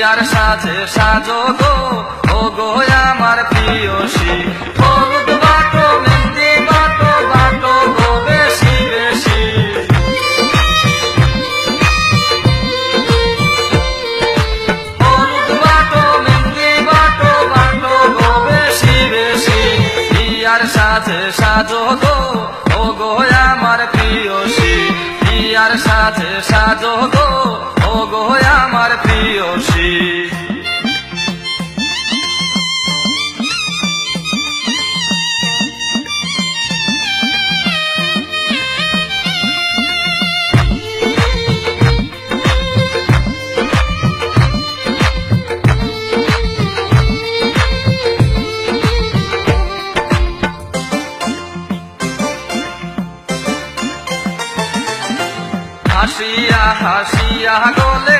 বিয়ার সাজে সাজো গো ও গো আমার প্রিয়সী হলুদ বাটো মেহেন্দি বাটো বাটো গো বেশি বেশি হলুদ বাটো মেহেন্দি বাটো বাটো গো বেশি বেশি বিয়ার সাজে সাজো গো ও গো আমার প্রিয়সী বিয়ার সাজে সাজো গো ও গো আমার প্রিয়সী হাসিয়া হাসিয়া গো